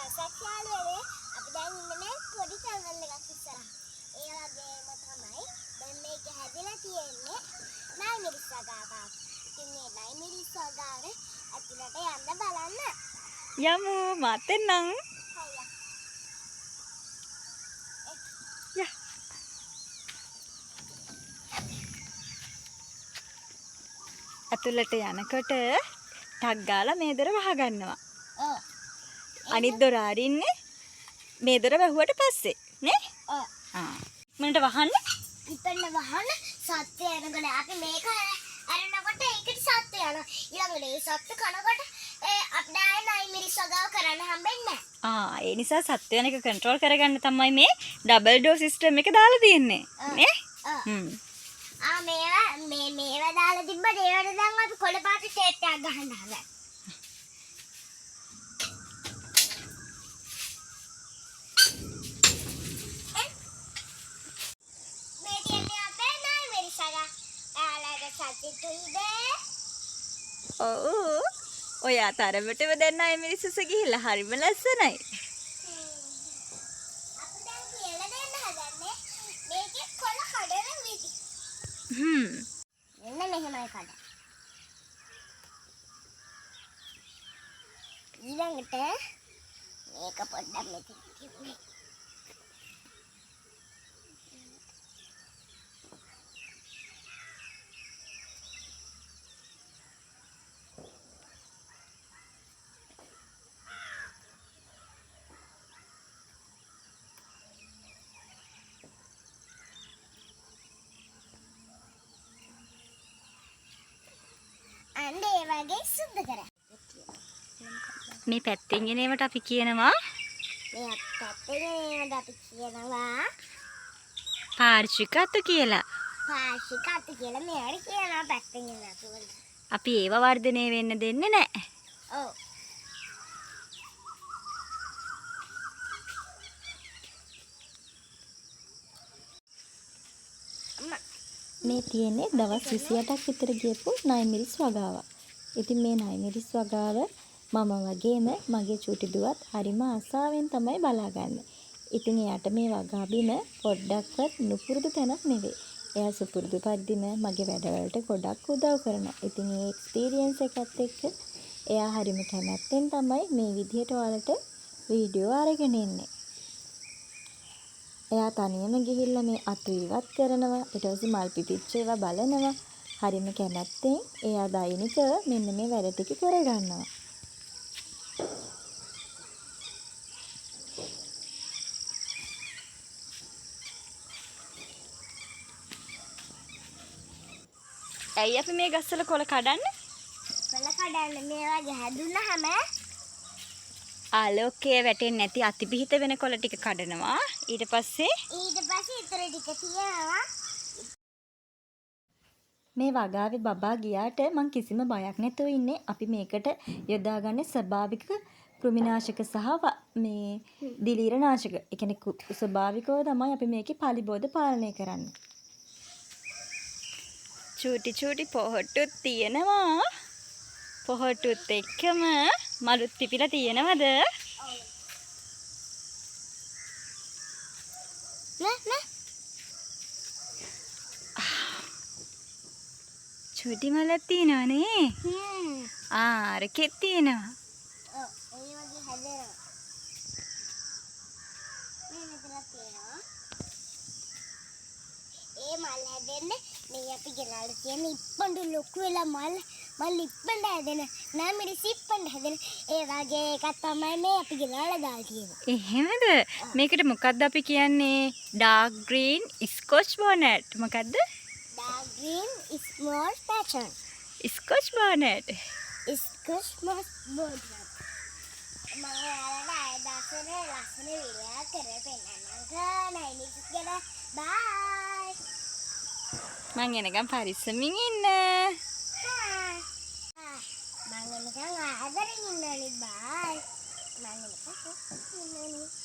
දවසක් යාළුවනේ අපි දැන් ඉන්නේ පොඩි channel එකක් ඉස්සරහ. ඒ වගේම තමයි දැන් මේක හැදලා තියෙන්නේ නයිමිරිස් වගාවක්. ඉතින් මේ නයිමිරිස් වගාවේ ඇතුළට යන්න බලන්න. යමු මතෙන්නම්. යා. ඇතුළට යනකොට ටක් ගාලා මේ දොර වහගන්නවා. ඔව්. අනිත් දොර අරින්නේ මේ දොර වැහුවට පස්සේ නේ? ඔව්. මන්ට වහන්න? ඉතින් වහන්න සත්‍ය යනකොට අපි මේක අරනකොට ඒකට සත්‍ය යනවා. ඊළඟට ඒ සත්‍ය කනකොට අපිට ආයෙ නයිමිරිස් වගාව කරන්න හම්බෙන්නේ නැහැ. ඒ නිසා සත්‍ය වෙන එක කන්ට්‍රෝල් කරගන්න තමයි මේ ඩබල් ඩෝර් සිස්ටම් එක දාලා තියෙන්නේ. නේ? මේවා දාලා තිබ්බට ඒවට දැන් අපි කොළ පාට ටේප් එකක් ගහන්න හදලා. මේ කියන්නේ අපේ නයිමිරිස් වගා. ආලාට සත්‍යතුයිද? ඔව්. ඔයා තරමටම දැන් නයිමිරිස්ස ගිහිල්ලා හරිම ලස්සනයි. අපි දැන් කියලා දෙන්න හදන්නේ මේකේ කොළ කඩන විදි. එන්න මෙහෙමයි කඩ. ඊළඟට මේක පොඩ්ඩක් මෙතන තියන්න. අන්න ඒ වගේ සුද්ධ කරා. මේ පැත්තෙන් එනේවට අපි කියනවා මේ පැත්තේ නේද අපි කියනවා පාර්ශිකතු කියලා. පාර්ශිකතු කියලා මේවට කියනවා පැත්තෙන් එන අතුවල. අපි ඒව වර්ධනය වෙන්න දෙන්නේ නැහැ. ඔව්. මේ තියෙන්නේ දවස් 28ක් විතර ගියපු නයිමිරිස් වගාවක්. ඉතින් මේ නයිමිරිස් වගාව මම වගේම මගේ චූටි දුවත් හරිම ආසාවෙන් තමයි බලාගන්නේ. ඉතින් එයාට මේ වගා බිම පොඩ්ඩක්වත් නුපුරුදු තැනක් නෙවෙයි. එයා සුපුරුදු පරිදිම මගේ වැඩවලට ගොඩක් උදව් කරනවා. ඉතින් මේ එක්ස්පීරියන්ස් එකත් එක්ක එයා හරිම කැමැත්තෙන් තමයි මේ විදිහට ඔයාලට වීඩියෝ අරගෙන ඉන්නේ. එයා තනියම ගිහිල්ලා මේ අතු ඉවත් කරනවා. ඊට පස්සේ මල් පිපිච්ච ඒවා බලනවා. හරිම කැමැත්තෙන් එයා දෛනිකව මෙන්න මේ වැඩ ටික කරගන්නවා. ඇයි අපි මේ ගස්වල කොළ කඩන්නේ? කොළ කඩන්න මේ වගේ හැදුනහම ආලෝකය වැටෙන්නේ නැති අතිපිහිත වෙන කොළ ටික කඩනවා. ඊට පස්සේ ඉතර ටික තියනවා. මේ වගාවේ බබා ගියාට මං කිසිම බයක් නැතුව ඉන්නේ. අපි මේකට යොදාගන්නේ ස්වභාවික කෘමිනාශක සහ මේ දිලීරනාශක. ඒ කියන්නේ ස්වභාවිකව තමයි අපි මේකේ පලිබෝධ පාලනය කරන්නේ. චූටි පොහට්ටුත් තියෙනවා. පොහට්ටුත් එක්කම මලුත් පිපිලා තියෙනවද? නෑ. චූටි මලක් තියෙනවනේ. අරකෙත් තියෙනවා. ඔව් ඒ වගේ හැදෙනවා. මේ මෙතන තියෙනවා. ඒ මල් හැදෙන්නේ මේ අපි ගෙනල්ලා තියෙන ඉප්පඬු ලොකු වෙලා මල් ඉප්පඬ හැදෙන නයිමිරිස් ඉප්පඬ හැදෙන ඒ වගේ එකක් තමයි මේ අපි ගෙනල්ලා දාලා තියෙන්නේ. එහෙමද? මේකට මොකද්ද අපි කියන්නේ? Dark green scotch bonnet. මොකද්ද? Dark green small pattern. Scotch bonnet. Scotch bonnet. මම ඔයාලට ආයෙ ලස්සන වීඩියෝ කරලා පෙන්නන්නම්. නයිමිරිස් ගැන බයි. මං එනකම් පරිස්සමින් ඉන්න. මං එනකම් ආදරෙන් ඉන්නනේ බයි. මං එනකම් ඉන්නනේ.